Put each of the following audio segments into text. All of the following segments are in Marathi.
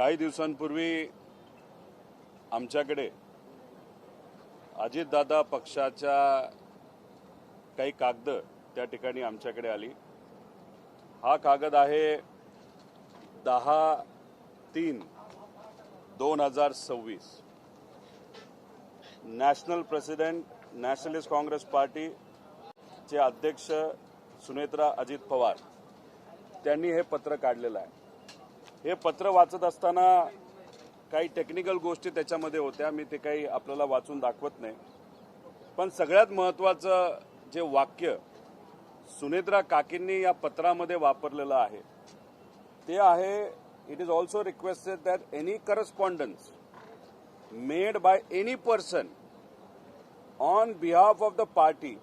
काही दिवसांपूर्वी आमच्याकडे अजितदादा पक्षाच्या काही कागद त्या ठिकाणी आमच्याकडे आली। हा कागद आहे 10/3/2026 national president nationalist Congress party चे अध्यक्ष सुनेत्रा अजित पवार त्यांनी हे पत्र काढलेलं आहे। हे पत्र वाचत असताना काही टेक्निकल गोष्टी त्याच्यामध्ये होत्या, मी ते काही आपल्याला वाचून दाखवत नाही, पण सगळ्यात महत्त्वाचं जे वाक्य सुनेत्रा काकींनी या पत्रामध्ये वापरलेलं आहे ते आहे, it is also requested that any correspondence made by any person on behalf of the party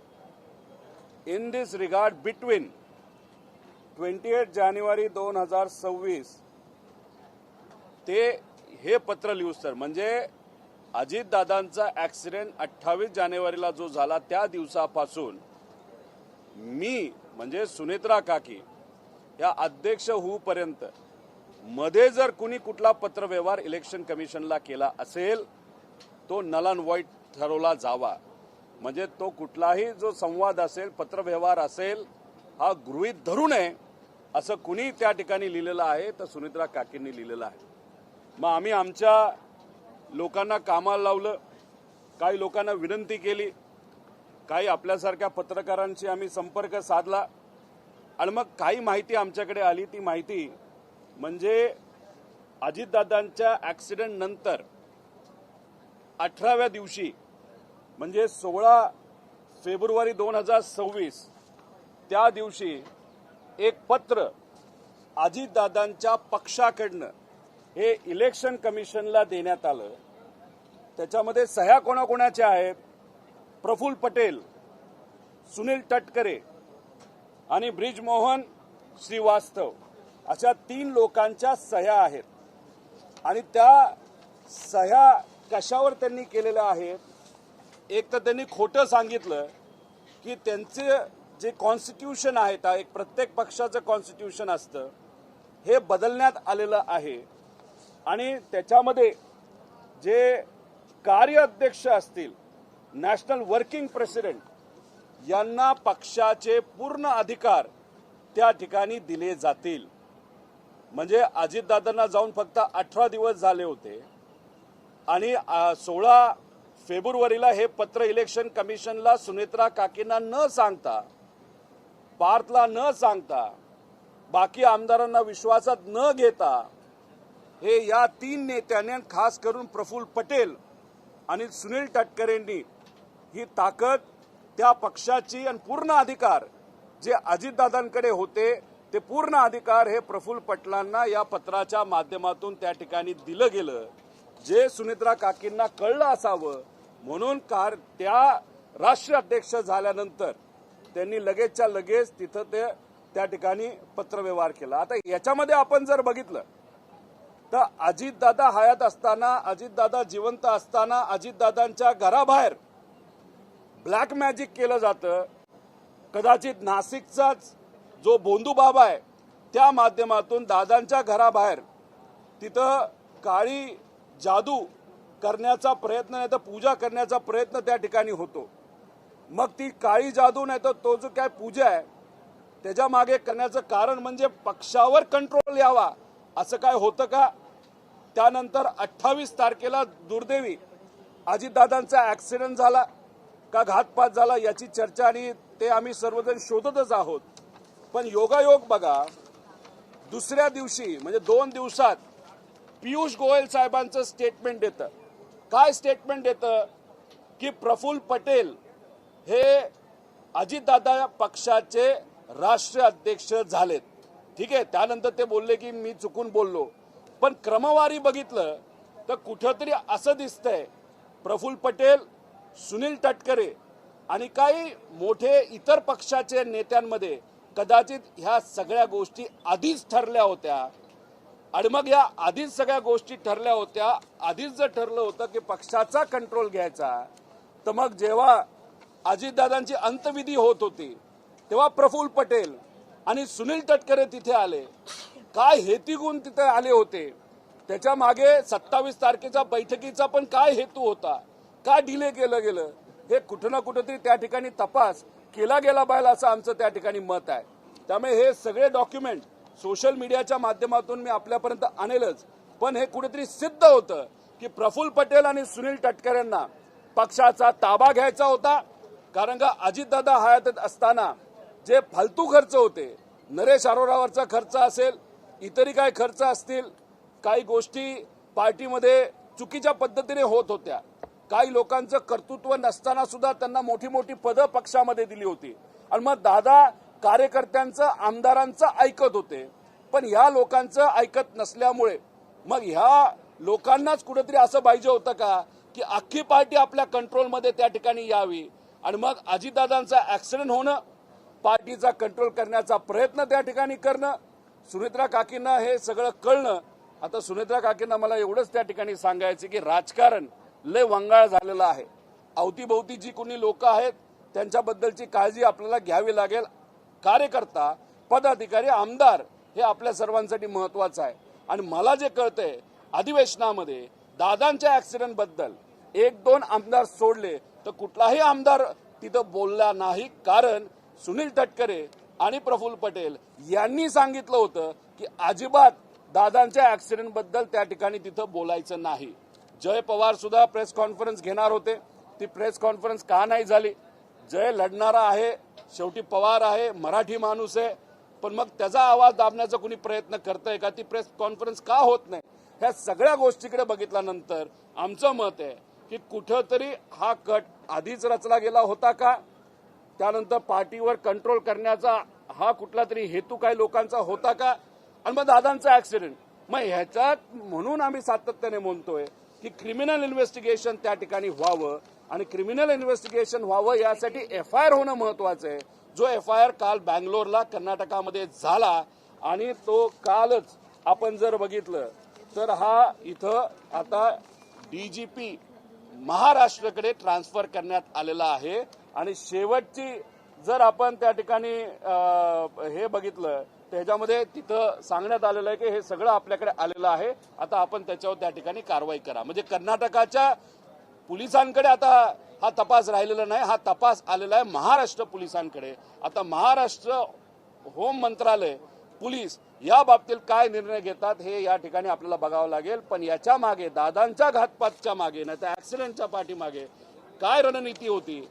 in this regard between 28 जानेवारी 2026 ते हे पत्र लिहूस तर म्हणजे अजितदादांचा ॲक्सिडेंट 28 जानेवारीला जो झाला त्या दिवसापासून मी म्हणजे सुनेत्रा काकी या अध्यक्ष होऊपर्यंत मध्ये जर कुणी कुठला पत्रव्यवहार इलेक्शन कमिशनला केला असेल तो नल अँड व्हॉइड ठरवला जावा। म्हणजे तो कुठलाही जो संवाद असेल पत्रव्यवहार असेल हा गृहीत धरू नये असं कुणी त्या ठिकाणी लिहिलेलं आहे, तर सुनेत्रा काकींनी लिहिलेलं आहे। मग आम्ही आमच्या लोकांना कामाला लावलं, काही लोकांना विनंती केली, काही आपल्यासारख्या पत्रकारांशी आम्ही संपर्क साधला आणि मग काही माहिती आमच्याकडे आली। ती माहिती म्हणजे अजितदादांच्या ॲक्सिडेंट नंतर 18व्या दिवशी म्हणजे 16 फेब्रुवारी 2026 त्या दिवशी एक पत्र अजितदादांच्या पक्षाकडनं हे इलेक्शन कमिशनला देण्यात आलं। त्याच्यामध्ये सह्या कोणाकोणाच्या आहेत? प्रफुल्ल पटेल, सुनील तटकरे आणि ब्रिजमोहन श्रीवास्तव अशा 3 लोकांच्या सह्या आहेत। आणि त्या सह्या कशावर त्यांनी केलेल्या आहेत? एक तर त्यांनी खोटं सांगितलं की त्यांचे जे कॉन्स्टिट्यूशन आहे, एक प्रत्येक पक्षाचं कॉन्स्टिट्यूशन असतं, हे बदलण्यात आलेलं आहे आणि त्याच्यामध्ये जे कार्याध्यक्ष असतील, नॅशनल वर्किंग प्रेसिडेंट, यांना पक्षाचे पूर्ण अधिकार त्या ठिकाणी दिले जातील। म्हणजे अजितदादांना जाऊन फक्त 18 दिवस झाले होते आणि 16 फेब्रुवारीला हे पत्र इलेक्शन कमिशनला सुनेत्रा काकींना न सांगता, पार्थला न सांगता, बाकी आमदारांना विश्वासात न घेता हे या 3 नेत्यांनी, खास करून प्रफुल्ल पटेल आणि सुनील तटकरेंनी ही ताकद त्या पक्षाची आणि पूर्ण अधिकार जे अजितदादांकडे होते ते पूर्ण अधिकार हे प्रफुल्ल पटेलांना या पत्राच्या माध्यमातून त्या ठिकाणी दिलं गेलं। जे सुनेत्रा काकींना कळलं असावं म्हणून त्या राष्ट्रीय अध्यक्ष झाल्यानंतर त्यांनी लगेचच्या लगेच तिथं त्या ठिकाणी पत्रव्यवहार केला। आता याच्यामध्ये आपण जर बघितलं तर अजितदादा हयात असताना, अजितदादा जिवंत असताना अजितदादांच्या घराबाहेर ब्लॅक मॅजिक केलं जातं। कदाचित नाशिकचाच जो बोंधू बाबा आहे त्या माध्यमातून दादांच्या घराबाहेर तिथं काळी जादू करण्याचा प्रयत्न, नाही तर पूजा करण्याचा प्रयत्न त्या ठिकाणी होतो। मग ती काळी जादू नाही तर तो जो काय पूजा आहे त्याच्या मागे करण्याचं कारण म्हणजे पक्षावर कंट्रोल यावा, असं काय होतं का? त्यानंतर 28 तारखेला दुर्दैवी अजितदादांचा ॲक्सिडेंट झाला का घातपात झाला याची चर्चा आणि ते आम्ही सर्वजण शोधतच आहोत। पण योगायोग बघा, दुसऱ्या दिवशी म्हणजे 2 दिवसात पियुष गोयल साहेबांचं स्टेटमेंट देतं। काय स्टेटमेंट देतं? की प्रफुल्ल पटेल हे अजितदादा पक्षाचे राष्ट्रीय अध्यक्ष झालेत। ठीक आहे, त्यानंतर ते बोलले की मी चुकून बोललो, पण क्रमवारी बघितलं तर कुठंतरी असं दिसतंय प्रफुल्ल पटेल, सुनील तटकरे आणि काही मोठे इतर पक्षाचे नेत्यांमध्ये कदाचित ह्या सगळ्या गोष्टी आधीच ठरल्या होत्या। आणि मग या आधीच सगळ्या गोष्टी ठरल्या होत्या, आधीच जर ठरलं होतं की पक्षाचा कंट्रोल घ्यायचा, तर मग जेव्हा अजितदादांची अंत्यविधी होत होती तेव्हा प्रफुल्ल पटेल आणि सुनील तटकरे तिथे आले। काय हेती गुण तिथे आले होते त्याच्या मागे 27 तारखेच्या बैठकीचा पण काय हेतू होता, का डिले केलं गेलं, हे कुठं ना कुठंतरी त्या ठिकाणी तपास केला गेला पाहिजे असं आमचं त्या ठिकाणी मत आहे. त्यामुळे हे सगळे डॉक्युमेंट सोशल मीडियाच्या माध्यमातून मी आपल्यापर्यंत आणेलच, पण हे कुठेतरी सिद्ध होतं की प्रफुल्ल पटेल आणि सुनील तटकरे यांना पक्षाचा ताबा घ्यायचा होता. कारण का अजितदादा हयातीत असताना जे फालतू खर्च होते, नरेश अरोरावरचा खर्च असेल, इतरही काही खर्च असतील, काही गोष्टी पार्टीमध्ये चुकीच्या पद्धतीने होत होत्या, काही लोकांचं कर्तृत्व नसताना सुद्धा त्यांना मोठी मोठी पदं पक्षामध्ये दिली होती आणि मग दादा कार्यकर्त्यांचं आमदारांचं ऐकत होते. पण ह्या लोकांचं ऐकत नसल्यामुळे मग ह्या लोकांनाच कुठेतरी असं पाहिजे होतं का की अख्खी पार्टी आपल्या कंट्रोलमध्ये त्या ठिकाणी यावी आणि मग अजितदादांचा ऍक्सिडेंट होणं, पार्टीचा कंट्रोल करण्याचा प्रयत्न त्या ठिकाणी करणं, सुनेत्रा काकींना हे सगळं कळणं. आता सुनेत्रा काकींना मला एवढंच त्या ठिकाणी सांगायचं की राजकारण लय वंगाळ झालेलं आहे. अवतीभोवती जी कोणी लोक आहेत त्यांच्याबद्दलची काळजी आपल्याला घ्यावी लागेल. कार्यकर्ता, पदाधिकारी, आमदार हे आपल्या सर्वांसाठी महत्वाचं आहे. आणि मला जे कळतंय अधिवेशनामध्ये दादांच्या ऍक्सिडेंट बद्दल 1-2 आमदार सोडले तर कुठलाही आमदार तिथं बोलला नाही. कारण सुनील तटकरे आणि प्रफुल्ल पटेल यांनी सांगितलं होतं की अजिबात दादांच्या ऍक्सिडेंट बद्दल त्या ठिकाणी तिथं बोलायचं नाही. जय पवार सुद्धा प्रेस कॉन्फरन्स घेणार होते, ती प्रेस कॉन्फरन्स का नाही झाली? जय लढणारा आहे, शेवटी पवार आहे, मराठी माणूस आहे, पण मग त्याचा आवाज दाबण्याचा कुणी प्रयत्न करतंय का? ती प्रेस कॉन्फरन्स का होत नाही? ह्या सगळ्या गोष्टीकडे बघितल्यानंतर आमचं मत आहे की कुठंतरी हा कट आधीच रचला गेला होता का? त्यानंतर पार्टीवर कंट्रोल करण्याचा हा कुठला तरी हेतू काही लोकांचा होता का? आणि मग दादांचा ऍक्सिडेंट, मग ह्याच्यात म्हणून आम्ही सातत्याने म्हणतोय की क्रिमिनल इन्व्हेस्टिगेशन त्या ठिकाणी व्हावं आणि क्रिमिनल इन्व्हेस्टिगेशन व्हावं यासाठी FIR होणं महत्वाचं आहे. जो FIR काल बँगलोरला कर्नाटकामध्ये झाला आणि तो कालच आपण जर बघितलं तर हा इथं आता DGP महाराष्ट्राकडे ट्रान्सफर करण्यात आलेला आहे. आणि शेवटची जर आपण त्या ठिकाणी हे बघितलं त्याच्यामध्ये तिथं सांगण्यात आलेलं आहे की हे सगळं आपल्याकडे आलेलं आहे, आता आपण त्याच्यावर त्या ठिकाणी कारवाई करा. म्हणजे कर्नाटकाच्या पोलिसांकडे आता हा तपास राहिलेला नाही, हा तपास आलेला आहे महाराष्ट्र पोलिसांकडे. आता महाराष्ट्र होम मंत्रालय, पोलीस या बाबतीत काय निर्णय घेतात हे या ठिकाणी आपल्याला बघावं लागेल. पण याच्या मागे दादांच्या घातपातच्या मागे नाही तर ऍक्सिडेंटच्या पाठीमागे काय रणनीती होती,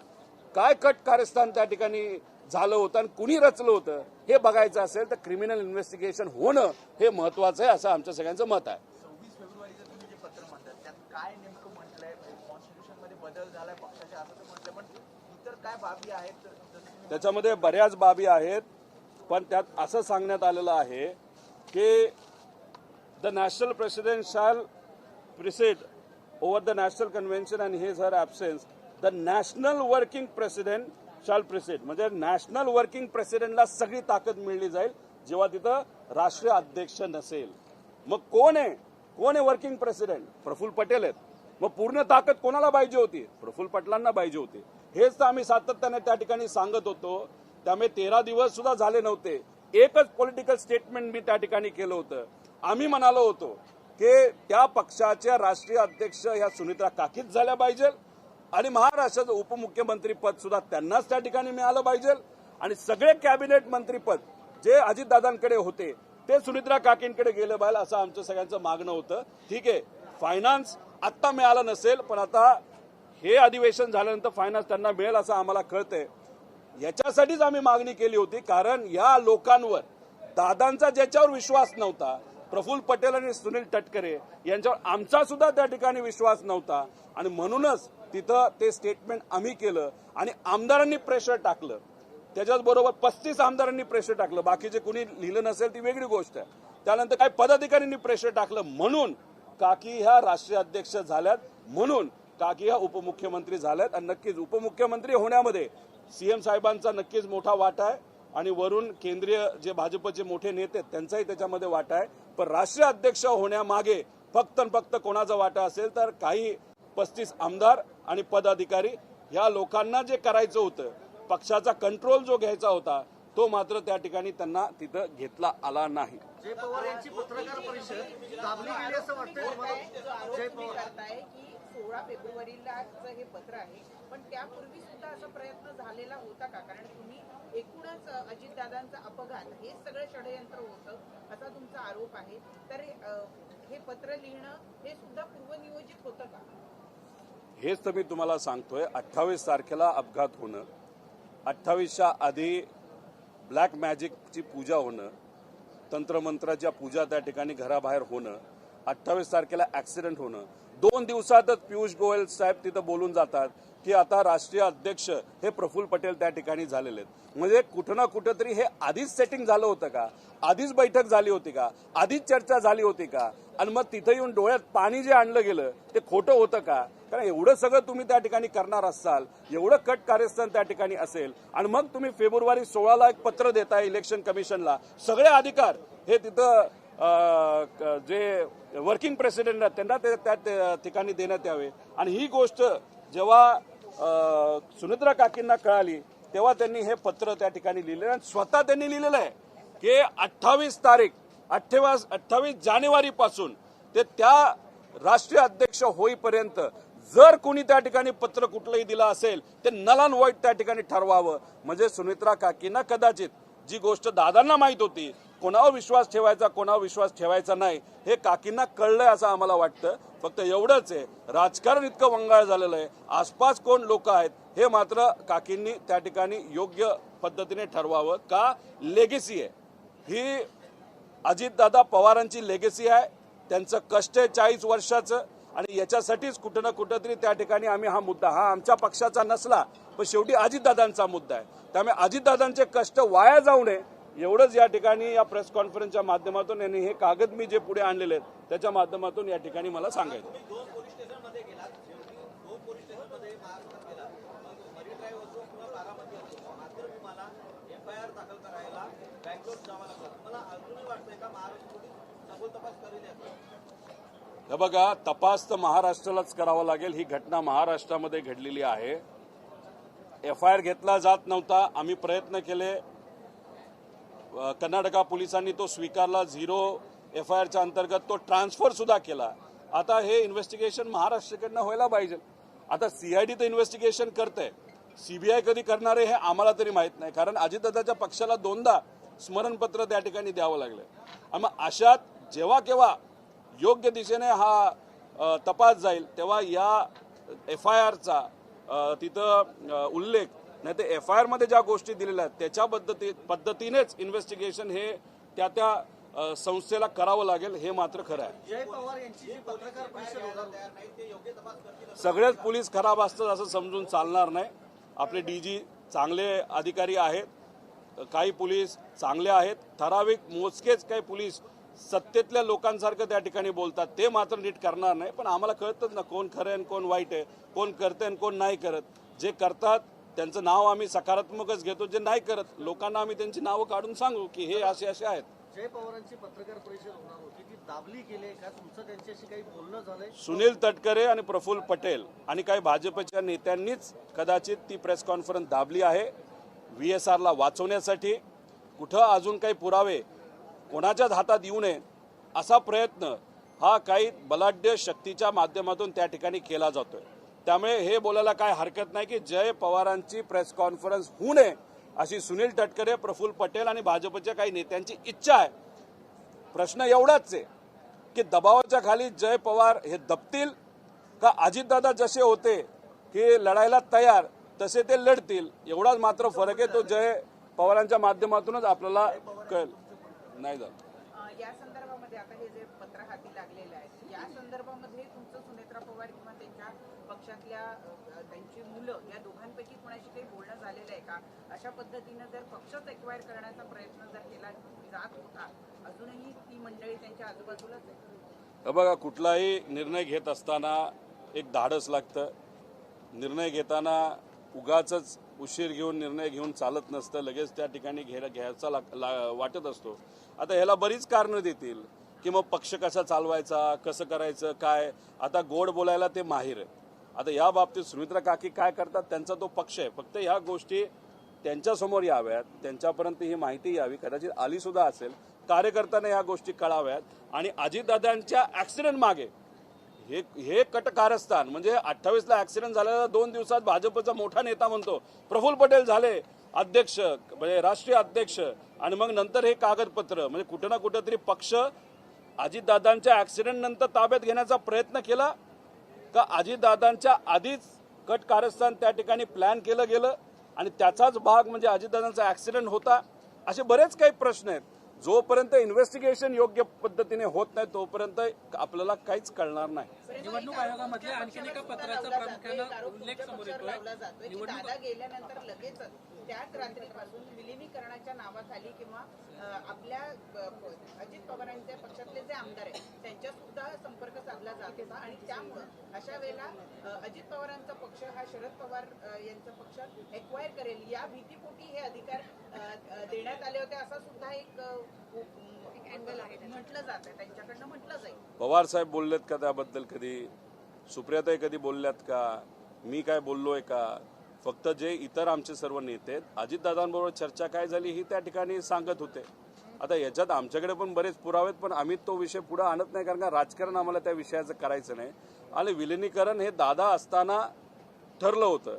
काय कट कारस्थान त्या ठिकाणी झालं होतं आणि कुणी रचलं होतं हे बघायचं असेल तर क्रिमिनल इन्व्हेस्टिगेशन होणं हे महत्वाचं आहे असं आमचं सगळ्यांचं मत आहे. 26 फेब्रुवारीचं तुम्ही जे पत्र म्हणतात त्यात काय नेमकं म्हटलंय? कॉन्स्टिट्यूशन मध्ये बदल झालाय पक्षाच्या असं तर म्हटलं, पण इतर काय बाबी आहेत? त्याच्यामध्ये बऱ्याच बाबी आहेत, पण त्यात असं सांगण्यात आलेलं आहे की the national president shall precede over the national convention and his her absence the national working president shall precede. म्हणजे नॅशनल वर्किंग प्रेसिडेंटला सगळी ताकद मिळली जाईल जेव्हा तिथं राष्ट्रीय अध्यक्ष नसेल. मग कोण आहे वर्किंग प्रेसिडेंट? प्रफुल्ल पटेल आहेत. मग पूर्ण ताकद कोणाला पाहिजे होती? प्रफुल्ल पटेलांना पाहिजे होती. हेच तर आम्ही सातत्याने त्या ठिकाणी सांगत होतो. त्यामुळे 13 दिवस सुद्धा झाले नव्हते, एकच पॉलिटिकल स्टेटमेंट मी त्या ठिकाणी केलं होतं. आम्ही म्हणालो होतो की त्या पक्षाच्या राष्ट्रीय अध्यक्ष ह्या सुनेत्रा काकीच झाल्या पाहिजे आणि महाराष्ट्राचं उपमुख्यमंत्री पद सुद्धा त्यांनाच त्या ठिकाणी मिळालं पाहिजे आणि सगळे कॅबिनेट मंत्रीपद जे अजितदादांकडे होते ते सुनेत्रा काकींकडे गेलं पाहिजे असं आमचं सगळ्यांचं मागणं होतं. ठीक आहे, फायनान्स आत्ता मिळालं नसेल, पण आता हे अधिवेशन झाल्यानंतर फायनान्स त्यांना मिळेल असं आम्हाला कळतंय. याच्यासाठीच आम्ही मागणी केली होती, कारण या लोकांवर दादांचा ज्याच्यावर विश्वास नव्हता, प्रफुल्ल पटेल आणि सुनील तटकरे यांच्यावर आमचा सुद्धा त्या ठिकाणी विश्वास नव्हता आणि म्हणूनच तिथं ते स्टेटमेंट आम्ही केलं आणि आमदारांनी प्रेशर टाकलं. त्याच्याच बरोबर 35 आमदारांनी प्रेशर टाकलं, बाकीचे कुणी लिहिलं नसेल ती वेगळी गोष्ट आहे. त्यानंतर काही पदाधिकाऱ्यांनी प्रेशर टाकलं, म्हणून काकी ह्या राष्ट्रीय अध्यक्ष झाल्यात, म्हणून काकी ह्या उपमुख्यमंत्री झाल्यात. आणि नक्कीच उपमुख्यमंत्री होण्यामध्ये CM साहेबांचा नक्कीच मोठा वाटा आहे आणि वरून केंद्रीय जे भाजपचे मोठे नेते आहेत त्यांचाही त्याच्यामध्ये वाटा आहे. पण राष्ट्रीय अध्यक्ष होण्यामागे फक्त कोणाचा वाटा असेल तर काही 35 आमदार आणि पदाधिकारी या लोकांना जे करायचं होतं, पक्षाचा कंट्रोल जो घ्यायचा होता तो मात्र त्या ठिकाणी त्यांना तिथं घेतला आला नाही. जय पवार यांची पत्रकार परिषद दाबली गेली असं वाटतंय तुम्हाला? जय पवार करताय की 16 फेब्रुवारीलाच हे पत्र आहे, पण त्यापूर्वी सुद्धा असा प्रयत्न झालेला होता का? कारण तुम्ही एकूणच अजितदादांचा अपघात हे सगळं षडयंत्र होतं असा तुमचा आरोप आहे. तर हे पत्र लिहिणं हे सुद्धा पूर्वनियोजित होतं का? हेच तर मी तुम्हाला सांगतोय. 28 तारखेला अपघात होणं, 28च्या आधी ब्लॅक मॅजिकची पूजा होणं, तंत्रमंत्राच्या पूजा त्या ठिकाणी घराबाहेर होणं, 28 तारखेला ऍक्सिडेंट होणं, 2 दिवसातच पियुष गोयल साहेब तिथं बोलून जातात की आता राष्ट्रीय अध्यक्ष हे प्रफुल्ल पटेल त्या ठिकाणी झालेले आहेत. म्हणजे कुठं ना कुठंतरी हे आधीच सेटिंग झालं होतं का? आधीच बैठक झाली होती का? आधीच चर्चा झाली होती का? आणि मग तिथं येऊन डोळ्यात पाणी जे आणलं गेलं ते खोटं होतं का? कारण एवढं सगळं तुम्ही त्या ठिकाणी करणार असाल, एवढं कट कार्यस्थान त्या ठिकाणी असेल, आणि मग तुम्ही फेब्रुवारी 16ला एक पत्र देताय इलेक्शन कमिशनला, सगळे अधिकार हे तिथं जे वर्किंग प्रेसिडेंट आहेत त्यांना त्या ठिकाणी देण्यात यावे. आणि ही गोष्ट जेव्हा सुनेत्रा काकींना कळाली तेव्हा त्यांनी हे पत्र त्या ठिकाणी लिहिलं आणि स्वतः त्यांनी लिहिलेलं आहे की 28 जानेवारी पासून ते त्या राष्ट्रीय अध्यक्ष होईपर्यंत जर कोणी त्या ठिकाणी पत्र कुठलंही दिलं असेल ते नल अँड व्हाईट त्या ठिकाणी ठरवावं. म्हणजे सुनेत्रा काकींना कदाचित जी गोष्ट दादांना माहित होती, कोणावर विश्वास ठेवायचा कोणावर विश्वास ठेवायचा नाही, हे काकींना कळलंय असं आम्हाला वाटतं. फक्त एवढंच आहे, राजकारण इतकं वंगाळ झालेलं आहे, आसपास कोण लोक आहेत हे मात्र काकींनी त्या ठिकाणी योग्य पद्धतीने ठरवावं. का लेगेसी आहे ही, अजितदादा पवारांची लेगेसी आहे, त्यांचं कष्ट आहे 40 वर्षाचं, आणि याच्यासाठीच कुठं ना कुठं तरी त्या ठिकाणी आम्ही हा मुद्दा, हा आमच्या पक्षाचा नसला पण शेवटी अजितदादांचा मुद्दा आहे, त्यामुळे अजितदादांचे कष्ट वाया जाऊ नये एवढंच या ठिकाणी या प्रेस कॉन्फरन्सच्या माध्यमातून यांनी हे कागद मी जे पुढे आणलेले आहेत त्याच्या माध्यमातून या ठिकाणी मला सांगायचं. हे बघा, तपास तर महाराष्ट्रालाच करावा लागेल. ही घटना महाराष्ट्रामध्ये घडलेली आहे. FIR घेतला जात नव्हता, आम्ही प्रयत्न केले, कर्नाटका पोलिसांनी तो स्वीकारला, 0 FIRच्या अंतर्गत तो ट्रान्सफर सुद्धा केला. आता हे इन्व्हेस्टिगेशन महाराष्ट्राकडनं व्हायला पाहिजे. आता CID तर इन्व्हेस्टिगेशन करते, CBI कधी करणार आहे हे आम्हाला तरी माहित नाही, कारण अजितदादाच्या पक्षाला 2दा स्मरणपत्र त्या ठिकाणी द्यावं लागलं. आणि मग अशात जेव्हा केव्हा योग्य दिशेने हा तपास जाईल तेव्हा या FIRचा तिथं उल्लेख, नाही ते FIR मध्ये ज्या गोष्टी दिलेल्या आहेत त्याच्या पद्धतीनेच इन्व्हेस्टिगेशन हे त्या संस्थेला करावं लागेल, हे मात्र खरं आहे. जय पवार यांची जी पत्रकार परिषद होणार, सगळेच पोलीस खराब असतात असं समजून चालणार नाही. आपले DG चांगले अधिकारी आहेत, काही पोलीस चांगले आहेत, ठराविक मोजकेच काही पोलीस सत्तेतल्या लोकांसारखं त्या ठिकाणी बोलतात, ते मात्र नीट करणार नाही. पण आम्हाला कळतच ना कोण खरं आहे आणि कोण वाईट आहे, कोण करते आणि कोण नाही करत. जे करतात त्यांचं नाव आम्ही सकारात्मकच घेतो, जे नाही करत लोकांना आम्ही त्यांची नावं काढून सांगू की हे असे असे आहेत. जय पवारांची पत्रकार परिषद होणार होती, ती दाबली गेली का? तुमचं त्यांच्याशी काही बोलणं झालंय? सुनील तटकरे आणि प्रफुल्ल पटेल आणि काही भाजपच्या नेत्यांनीच कदाचित ती प्रेस कॉन्फरन्स दाबली आहे VSRला वाचवण्यासाठी. कुठं अजून काही पुरावे कोणाच्याच हातात येऊ नये असा प्रयत्न हा काही बलाढ्य शक्तीच्या माध्यमातून त्या ठिकाणी केला जातोय. त्यामुळे हे बोलायला काय हरकत नाही की जय पवारांची प्रेस कॉन्फरन्स होऊ नये अशी सुनील तटकरे, प्रफुल्ल पटेल आणि भाजपच्या काही नेत्यांची इच्छा आहे. प्रश्न एवढाच आहे की दबावाच्या खाली जय पवार हे दबतील का अजितदादा जसे होते की लढायला तयार तसे ते लढतील, एवढाच मात्र फरक आहे. तो जय पवारांच्या माध्यमातूनच आपल्याला कळेल. नाही झालं. या संदर्भामध्ये आता हे जे पत्र हाती लागलेलं आहे या संदर्भामध्ये तुमचं सुनेत्रा पवार किंवा त्यांच्या पक्षातल्या त्यांची मुलं या दोघांपैकी कोणाशी काही बोलणं झालेलं आहे का? अशा पद्धतीनं जर पक्षच एक्वायर करण्याचा प्रयत्न जर केला जात होता, अजूनही ती मंडळी त्यांच्या आजूबाजूलाच आहे? बघा, कुठलाही निर्णय घेत असताना एक धाडस लागतं. निर्णय घेताना उगाचच उशीर घेऊन निर्णय घेऊन चालत नसतं, लगेच त्या ठिकाणी घ्यायचा वाटत असतो. आता ह्याला बरीच कारणं देतील की मग पक्ष कसा चालवायचा, कसं करायचं, काय. आता गोड बोलायला ते माहीर आहे. आता या बाबतीत सुनेत्रा काकी काय करतात त्यांचा तो पक्ष आहे, फक्त ह्या गोष्टी त्यांच्यासमोर याव्यात, त्यांच्यापर्यंत ही माहिती यावी, कदाचित आली सुद्धा असेल. कार्यकर्त्यांना या गोष्टी कळाव्यात. आणि अजितदादांच्या ऍक्सिडेंट मागे हे कटकारस्थान म्हणजे 28ला ऍक्सिडेंट झालेला 2 दिवसात भाजपचा मोठा नेता म्हणतो प्रफुल्ल पटेल झाले अध्यक्ष म्हणजे राष्ट्रीय अध्यक्ष आणि मग नंतर हे कागदपत्र म्हणजे कुठं ना कुठं तरी पक्ष अजितदादांच्या ऍक्सिडेंट नंतर ताब्यात घेण्याचा प्रयत्न केला का अजितदादांच्या आधीच कट कारस्थान त्या ठिकाणी प्लॅन केलं गेलं आणि त्याचाच भाग म्हणजे अजितदादांचा ऍक्सिडेंट होता. असे बरेच काही प्रश्न आहेत. जोपर्यंत इन्व्हेस्टिगेशन योग्य पद्धतीने होत नाही तोपर्यंत आपल्याला काहीच कळणार नाही. निवडणूक आयोगामधल्या आणखीन एका पत्राचा प्रामुख्यानं उल्लेख समोर येतोय. दादा गेल्यानंतर लगेचच त्याच रात्रीपासून विलिनीकरणाच्या नावाखाली किंवा आपल्या अजित पवारांच्या पक्षातले जे आमदार आहेत त्यांच्या सुद्धा संपर्क साधला जात होता आणि त्यामुळं अशा वेळेला अजित पवारांचा पक्ष हा शरद पवार यांचा पक्ष एक्वायर करेल या भीतीपोटी हे अधिकार देण्यात आले होते असा सुद्धा एक अँगल आहे म्हटलं जात आहे त्यांच्याकडनं म्हटलं जाईल. पवार साहेब बोललेत का त्याबद्दल कधी? सुप्रियाताई कधी बोलल्यात का? मी काय बोललोय का? फक्त जे इतर आमचे सर्व नेते आहेत अजितदादांबरोबर चर्चा काय झाली ही त्या ठिकाणी सांगत होते. आता याच्यात आमच्याकडे पण बरेच पुरावे आहेत पण आम्ही तो विषय पुढे आणत नाही कारण का राजकारण आम्हाला त्या विषयाचं करायचं नाही. आणि विलिनीकरण हे दादा असताना ठरलं होतं.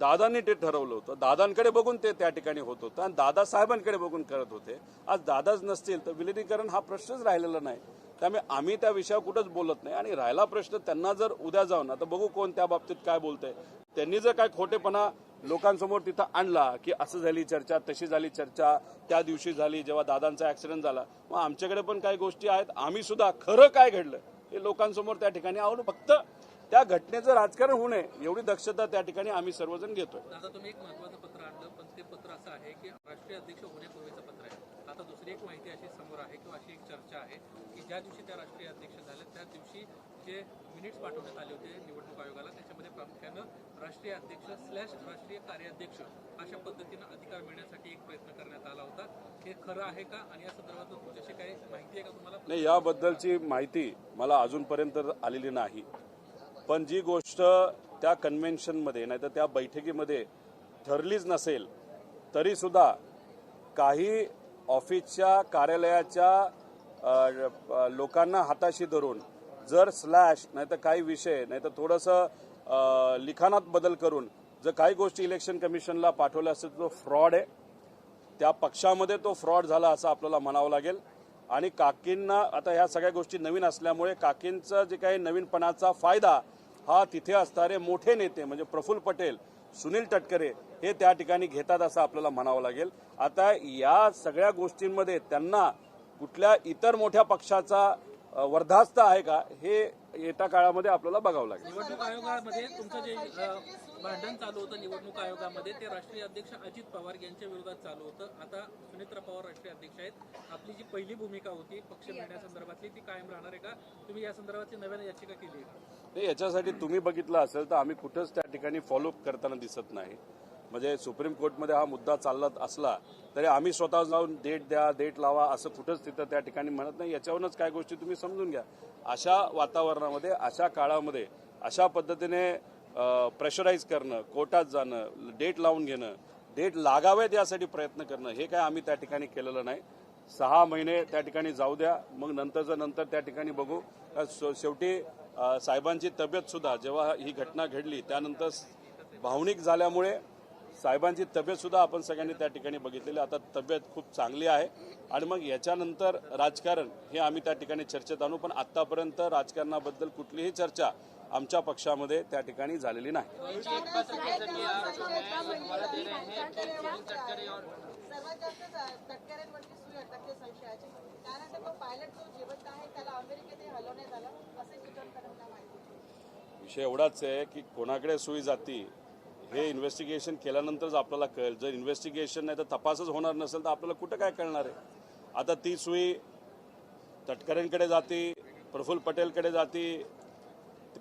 दादांनी ते ठरवलं होतं. दादांकडे बघून ते त्या ठिकाणी होत होतं आणि दादा साहेबांकडे बघून करत होते. आज दादाच नसतील तर विलिनीकरण हा प्रश्नच राहिलेला नाही. त्यामुळे आम्ही त्या विषयावर कुठंच बोलत नाही. आणि राहिला प्रश्न त्यांना जर उद्या जाऊन आता बघू कोण त्या बाबतीत काय बोलतंय. त्यांनी जर काय खोटेपणा लोकांसमोर तिथं आणला की असं झाली चर्चा तशी झाली चर्चा त्या दिवशी झाली जेव्हा दादांचा ऍक्सिडेंट झाला मग आमच्याकडे पण काही गोष्टी आहेत. आम्ही सुद्धा खरं काय घडलं हे लोकांसमोर त्या ठिकाणी आवडून फक्त त्या घटनेचं राजकारण होऊ नये एवढी दक्षता त्या ठिकाणी आम्ही सर्वजण घेतोय. दादा तुम्ही एक महत्वाचं पत्र आणलं पण ते पत्र असं आहे की राष्ट्रीय अध्यक्ष होण्यापूर्वीचं पत्र आहे. आता दुसरी एक माहिती अशी समोर आहे किंवा अशी एक चर्चा आहे की ज्या दिवशी त्या राष्ट्रीय अध्यक्ष झाले त्या दिवशी जे मिनिट्स पाठवण्यात आले होते निवडणूक आयोगाला त्याच्यामध्ये प्रामुख्यानं राष्ट्रीय अध्यक्ष / राष्ट्रीय कार्याध्यक्ष अशा पद्धतीनं अधिकार मिळण्यासाठी एक प्रयत्न करण्यात आला होता. हे खरं आहे का आणि या संदर्भात तुमच्याशी काही माहिती आहे का तुम्हाला? नाही याबद्दलची माहिती मला अजूनपर्यंत आलेली नाही. पण जी गोष्ट त्या कन्व्हेन्शनमध्ये नाही तर त्या बैठकीमध्ये ठरलीच नसेल तरी सुद्धा काही ऑफिसच्या कार्यालयाच्या लोकांना हाताशी धरून जर स्लॅश नाही तर काही विषय नाही तर थोडंसं लिखाणात बदल करून जर काही गोष्टी इलेक्शन कमिशनला पाठवल्या असेल तो फ्रॉड आहे. त्या पक्षामध्ये तो फ्रॉड झाला असं आपल्याला म्हणावं लागेल. आणि काकींना आता ह्या सगळ्या गोष्टी नवीन असल्यामुळे काकींचा जे काही नवीनपणाचा फायदा हा तिथे असणारे मोठे नेते म्हणजे प्रफुल्ल पटेल सुनील तटकरे हे त्या ठिकाणी घेतात असं आपल्याला म्हणावं लागेल. आता या सगळ्या गोष्टींमध्ये त्यांना कुठल्या इतर मोठ्या पक्षाचा वर्धास्त आहे का हे येत्या काळामध्ये आपल्याला बघावं लागेल. निवडणूक आयोगामध्ये तुमचं जे भांडण चालू होतं निवडणूक आयोगामध्ये ते राष्ट्रीय अध्यक्ष अजित पवार यांच्या विरोधात चालू होतं. आता सुनेत्रा पवार राष्ट्रीय अध्यक्ष आहेत. आपली जी पहिली भूमिका होती पक्ष मिळण्यासंदर्भातली ती कायम राहणार आहे का? तुम्ही या संदर्भातली नव्याने याचिका केली आहे? नाही याच्यासाठी तुम्ही बघितलं असेल तर आम्ही कुठंच त्या ठिकाणी फॉलोअप करताना दिसत नाही. म्हणजे सुप्रीम कोर्टमध्ये हा मुद्दा चालत असला तरी आम्ही स्वतः जाऊन डेट द्या डेट लावा असं कुठंच तिथं त्या ठिकाणी म्हणत नाही. याच्यावरूनच काय गोष्टी तुम्ही समजून घ्या. अशा वातावरणामध्ये अशा काळामध्ये अशा पद्धतीने प्रेशराईज करणं कोर्टात जाणं डेट लावून घेणं डेट लागावेत यासाठी प्रयत्न करणं हे काय आम्ही त्या ठिकाणी केलेलं नाही. 6 महिने त्या ठिकाणी जाऊ द्या मग नंतर त्या ठिकाणी बघू. शेवटी साहेबांची तब्येत सुद्धा जेव्हा ही घटना घडली त्यानंतर भावनिक झाल्यामुळे साहेबांची तब्येत सुद्धा आपण सगळ्यांनी त्या ठिकाणी बघितलेली. आता तब्येत खूप चांगली आहे आणि मग याच्यानंतर राजकारण हे आम्ही त्या ठिकाणी चर्चेत आणू. पण आतापर्यंत राजकारणाबद्दल कुठलीही चर्चा आमच्या पक्षामध्ये त्या ठिकाणी झालेली नाही. सर्वात जास्त तटकऱ्यांवरती सुरू अटकते संशयाची कारण तो पायलट जो जिवंत आहे त्याला अमेरिकेत हलवण्यात आलं असे सूचना माहिती. विषय एवढाच आहे की कोणाकडे सुई जाती हे इन्व्हेस्टिगेशन केल्यानंतरच आपल्याला कळेल. जर इन्व्हेस्टिगेशन नाही तर तपासच होणार नसेल तर आपल्याला कुठं काय कळणार आहे. आता ती सुई तटकरेंकडे जाते प्रफुल्ल पटेलकडे जाते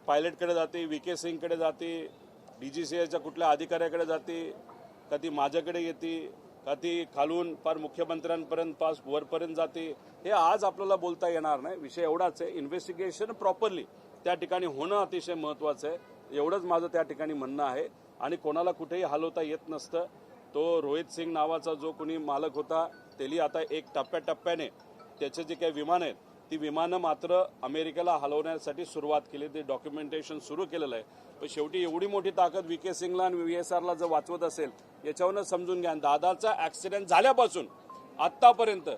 पायलटकडे जाते VK सिंगकडे जाते DGCAच्या कुठल्या अधिकाऱ्याकडे जाते का ती माझ्याकडे येते का ती खालून फार मुख्यमंत्र्यांपर्यंत पास वरपर्यंत जाते हे आज आपल्याला बोलता येणार नाही. विषय एवढाच आहे इन्व्हेस्टिगेशन प्रॉपरली त्या ठिकाणी होणं अतिशय महत्त्वाचं आहे. एवढंच माझं त्या ठिकाणी म्हणणं आहे. आणि कोणाला कुठेही हलवता येत नसतं. तो रोहित सिंग नावाचा जो कोणी मालक होता त्याला आता एक टप्प्याटप्प्याने त्याचे जे काही विमानं आहेत ती विमानं मात्र अमेरिकेला हलवण्यासाठी सुरुवात केली, ते डॉक्युमेंटेशन सुरू केलेलं आहे. पण शेवटी एवढी मोठी ताकद VK सिंगला आणि VSRला जर वाचवत असेल याच्यावरनं समजून घ्या. दादाचा ऍक्सिडेंट झाल्यापासून आतापर्यंत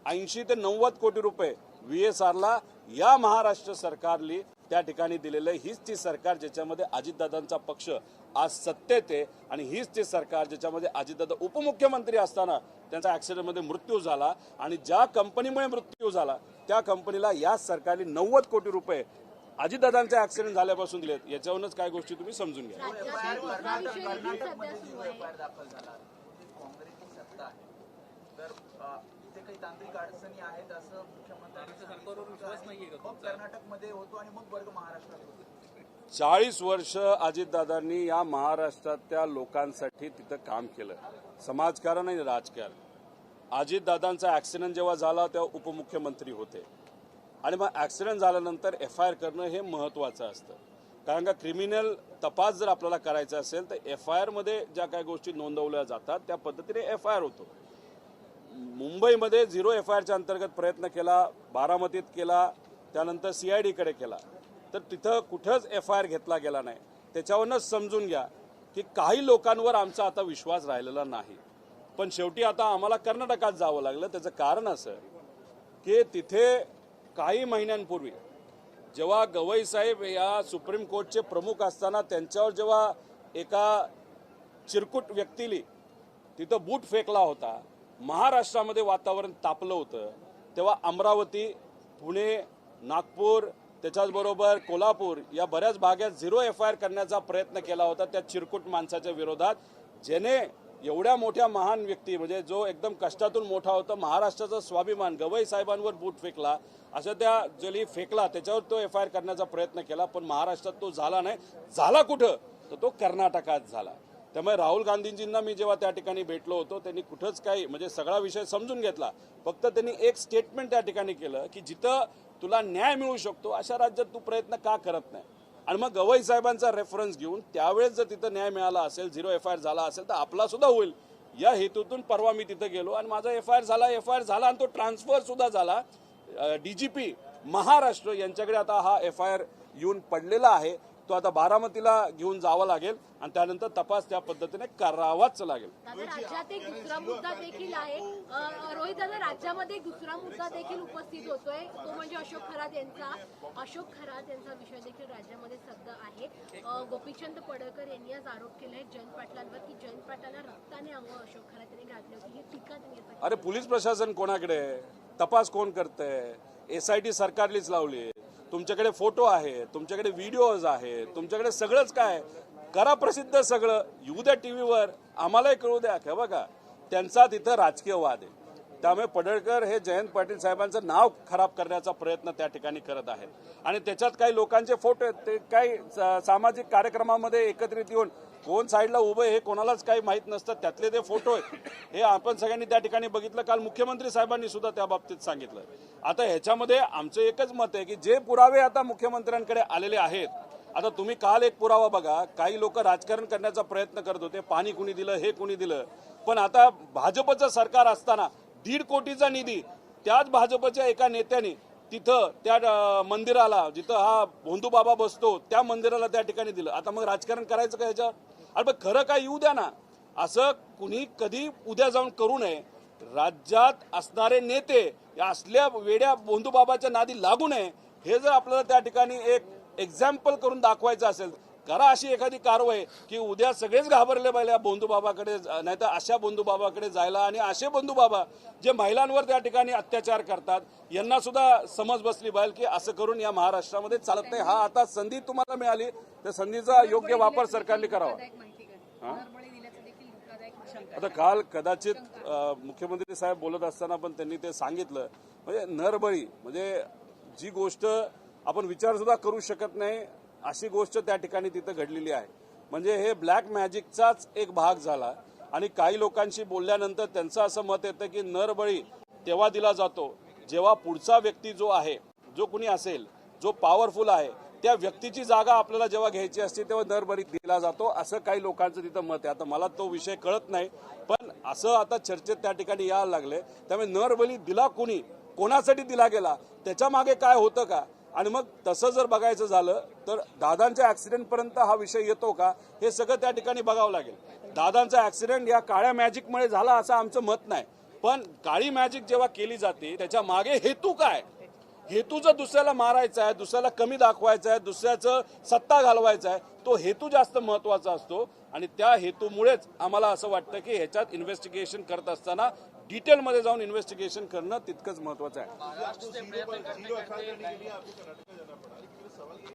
80 ते 90 कोटी रुपये VSRला या महाराष्ट्र सरकारली त्या ठिकाणी दिलेलं आहे. हीच ती सरकार ज्याच्यामध्ये अजितदादांचा पक्ष आज सत्तेत आहे आणि हीच ती सरकार ज्याच्यामध्ये अजितदादा उपमुख्यमंत्री असताना त्यांचा ऍक्सिडेंटमध्ये मृत्यू झाला आणि ज्या कंपनीमुळे मृत्यू झाला त्या कंपनीला या सरकारने 90 कोटी रुपये अजितदादांचा ऍक्सिडेंट झाल्यापासून दिलेत. याच्यावरूनच काय गोष्टी तुम्ही समजून घ्या. कर्नाटकमध्ये जो एफआयआर दाखल झाला काँग्रेसची सत्ता आहे तर इथे काही तांत्रिक अडचणी आहेत असं सरकारवर विश्वास नाहीये का मग कर्नाटकमध्ये होतो आणि मग वर्ग महाराष्ट्रात होतो. 40 वर्ष अजितदादांनी या महाराष्ट्रातल्या लोकांसाठी तिथं काम केलं, समाजकारण आणि राजकारण. अजितदादांचा ऍक्सिडेंट जेव्हा झाला तेव्हा उपमुख्यमंत्री होते आणि मग ऍक्सिडेंट झाल्यानंतर FIR करणं हे महत्वाचं असतं. कारण का क्रिमिनल तपास जर आपल्याला करायचा असेल तर FIR मध्ये ज्या काही गोष्टी नोंदवल्या जातात त्या पद्धतीने FIR होतो. मुंबईमध्ये 0 FIRच्या अंतर्गत प्रयत्न केला, बारामतीत केला, त्यानंतर CID कडे केला, तर तिथं कुठंच FIR घेतला गेला नाही. त्याच्यावरूनच समजून घ्या की काही लोकांवर आमचा आता विश्वास राहिलेला नाही. पण शेवटी आता आम्हाला कर्नाटकात जावं लागलं. त्याचं कारण असं की तिथे काही महिन्यांपूर्वी जेव्हा गवई साहेब या सुप्रीम कोर्टचे प्रमुख असताना त्यांच्यावर जेव्हा एका चिरकुट व्यक्तीने तिथं बूट फेकला होता, महाराष्ट्रामध्ये वातावरण तापलं होतं, तेव्हा अमरावती, पुणे, नागपूर, त्याच्याचबरोबर कोल्हापूर या बऱ्याच भागात 0 FIR करण्याचा प्रयत्न केला होता त्या चिरकुट माणसाच्या विरोधात, ज्याने एवढ्या मोठ्या महान व्यक्ती म्हणजे जो एकदम कष्टातून मोठा होता, महाराष्ट्राचा स्वाभिमान गवई साहेबांवर बूट फेकला, असं त्या जली फेकला, त्याच्यावर तो FIR करण्याचा प्रयत्न केला. पण महाराष्ट्रात तो झाला नाही. झाला कुठं तर तो कर्नाटकात झाला. त्यामुळे राहुल गांधींजींना मी जेव्हा त्या ठिकाणी भेटलो होतो त्यांनी कुठंच काही म्हणजे सगळा विषय समजून घेतला. फक्त त्यांनी एक स्टेटमेंट त्या ठिकाणी केलं की जिथं तुला न्याय मिळू शकतो अशा राज्यात तू प्रयत्न का करत नाही. आणि मग गवई साहेबांचा रेफरन्स घेऊन त्यावेळेस जर तिथं न्याय मिळाला असेल, 0 FIR झाला असेल तर आपला सुद्धा होईल या हेतूतून परवा मी तिथं गेलो आणि माझा FIR झाला आणि तो ट्रान्सफर सुद्धा झाला. DGP महाराष्ट्र यांच्याकडे आता हा FIR येऊन पडलेला आहे. तो आता बारामतीला घेऊन जावा लागेल आणि त्यानंतर तपास त्या पद्धतीने करावाच लागेल. राज्यात एक दुसरा मुद्दा देखील आहे. रोहित दादा, राज्यामध्ये एक दुसरा मुद्दा देखील उपस्थित होतोय, तो म्हणजे अशोक खरात यांचा विषय देखील राज्यामध्ये सध्या आहे. गोपीचंद पडळकर यांनी आज आरोप केलाय जयंत पाटलांवर की जयंत पाटलांना रक्ताने अंग अशोक खरात यांनी घातली होती. ही टीका त्यांनी अरे पोलीस प्रशासन कोणाकडे, तपास कोण करतंय? SIT सरकारलीच लावली. तुमच्याकडे फोटो आहे, तुमच्याकडे व्हिडिओज आहे, तुमच्याकडे सगळंच काय, करा प्रसिद्ध सगळं, येऊ द्या टीव्हीवर, आम्हालाही कळू द्या. हे बघा त्यांचा तिथं राजकीय वाद आहे. त्यामुळे पडळकर हे जयंत पाटील साहेबांचं नाव खराब करण्याचा प्रयत्न त्या ठिकाणी करत आहेत आणि त्याच्यात काही लोकांचे फोटो आहेत, ते काही सामाजिक कार्यक्रमामध्ये एकत्रित येऊन कोण साईडला उभं हे कोणालाच काही माहीत नसतं, त्यातले ते फोटो आहेत. हे आपण सगळ्यांनी त्या ठिकाणी बघितलं. काल मुख्यमंत्री साहेबांनी सुद्धा त्या बाबतीत सांगितलं. आता ह्याच्यामध्ये आमचं एकच मत आहे की जे पुरावे आता मुख्यमंत्र्यांकडे आलेले आहेत, आता तुम्ही काल एक पुरावा बघा, काही लोक राजकारण करण्याचा प्रयत्न करत होते, पाणी कुणी दिलं, हे कुणी दिलं, पण आता भाजपचं सरकार असताना 1.5 कोटीचा निधी त्याच भाजपच्या एका नेत्याने तिथं त्या मंदिराला, जिथं हा भोंदू बाबा बसतो त्या मंदिराला त्या ठिकाणी दिलं. आता मग राजकारण करायचं का ह्याच्यावर? अरे खरं काय येऊ द्या ना. असं कुणी कधी उद्या जाऊन करू नये. राज्यात असणारे नेते या असल्या वेड्या भोंदू बाबाच्या नादी लागू नये, हे जर आपल्याला त्या ठिकाणी एक एक्झाम्पल करून दाखवायचं असेल, करा अशी एखादी कारवाई की उद्या सगळेच घाबरले पाहिजे बंधू बाबाकडे, नाही तर अशा बंधू बाबाकडे जायला. आणि असे बंधू बाबा जे महिलांवर त्या ठिकाणी अत्याचार करतात यांना सुद्धा समज बसली पाहिजे की असं करून या महाराष्ट्रामध्ये चालत नाही. हा आता संधी तुम्हाला मिळाली, त्या संधीचा योग्य वापर सरकारने करावा. आता काल कदाचित मुख्यमंत्री साहेब बोलत असताना पण त्यांनी ते सांगितलं, म्हणजे नरबळी म्हणजे जी गोष्ट आपण विचार सुद्धा करू शकत नाही अशी गोष्ट त्या ठिकाणी तिथं घडलेली आहे. म्हणजे हे ब्लॅक मॅजिकचाच एक भाग झाला. आणि काही लोकांशी बोलल्यानंतर त्यांचं असं मत येतं की नरबळी तेव्हा दिला जातो जेव्हा पुढचा व्यक्ती जो आहे, जो कुणी असेल, जो पॉवरफुल आहे, त्या व्यक्तीची जागा आपल्याला जेव्हा घ्यायची असते तेव्हा नरबळी दिला जातो, असं काही लोकांचं तिथं मत आहे. आता मला तो विषय कळत नाही, पण असं आता चर्चेत त्या ठिकाणी यायला लागले. त्यामुळे नरबळी दिला कुणी कोणासाठी दिला गेला, त्याच्या मागे काय होतं का, आणि मग तसं जर बघायचं झालं तर दादांच्या ऍक्सिडेंटपर्यंत हा विषय येतो का, हे सगळं त्या ठिकाणी बघावं लागेल. दादांचा ऍक्सिडेंट या काळ्या मॅजिकमुळे झाला असं आमचं मत नाही, पण काळी मॅजिक जेव्हा केली जाते त्याच्या मागे हेतू काय, हेतू जर दुसऱ्याला मारायचा आहे, दुसऱ्याला कमी दाखवायचा आहे, दुसऱ्याचं सत्ता घालवायचा आहे, तो हेतू जास्त महत्वाचा असतो. आणि त्या हेतूमुळेच आम्हाला असं वाटतं की ह्याच्यात इन्व्हेस्टिगेशन करत असताना डिटेलमध्ये जाऊन इन्व्हेस्टिगेशन करणं तितकंच महत्वाचं आहे.